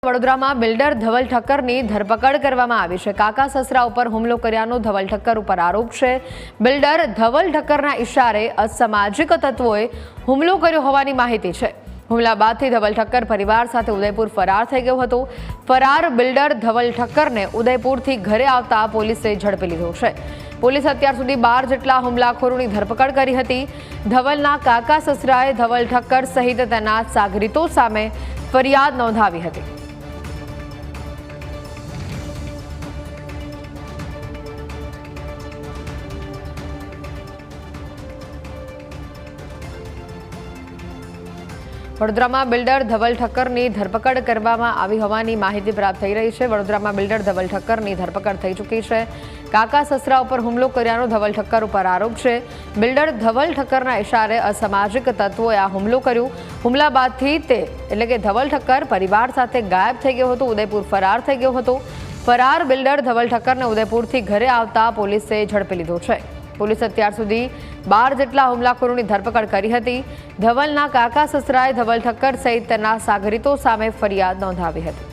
વડોદરામાં બિલ્ડર ધવલ ઠક્કરની ધરપકડ કરવામાં આવી છે। કાકા સસરા ઉપર હુમલો કર્યાનો ધવલ ઠક્કર ઉપર આરોપ છે। બિલ્ડર ધવલ ઠક્કરના ઇશારે અસામાજિક તત્વોએ હુમલો કર્યો હોવાની માહિતી છે। હુમલા બાદથી ધવલ ઠક્કર પરિવાર સાથે ઉદયપુર ફરાર થઈ ગયો હતો। ફરાર બિલ્ડર ધવલ ઠક્કરને ઉદયપુરથી ઘરે આવતા પોલીસે ઝડપી લીધો છે। પોલીસ અત્યાર સુધી 12 જેટલા હુમલાખોરોની ધરપકડ કરી હતી। ધવલના કાકા સસરાએ ધવલ ઠક્કર સહિત તેના સાગરીતો સામે ફરિયાદ નોંધાવી હતી। વડોદરામાં બિલ્ડર ધવલ ઠક્કરની ધરપકડ કરવામાં આવી હોવાની માહિતી પ્રાપ્ત થઈ રહી છે। વડોદરામાં બિલ્ડર ધવલ ઠક્કરની ધરપકડ થઈ ચૂકી છે। કાકા સસરા ઉપર હુમલો કર્યાનો ધવલ ઠક્કર ઉપર આરોપ છે। બિલ્ડર ધવલ ઠક્કરના ઇશારે અસામાજિક તત્વોએ આ હુમલો કર્યો। હુમલા બાદથી એટલે કે ધવલ ઠક્કર પરિવાર સાથે ગાયબ થઈ ગયો હતો, ઉદયપુર ફરાર થઈ ગયો હતો। ફરાર બિલ્ડર ધવલ ઠક્કરને ઉદયપુરથી ઘરે આવતા પોલીસે ઝડપી લીધો છે। પોલીસ અત્યાર સુધી 12 જેટલા હુમલાખોરોની ધરપકડ કરી હતી। ધવલના કાકા સસરાએ ધવલ ઠક્કર સહિત તેના સાગરીતો સામે ફરિયાદ નોંધાવી હતી।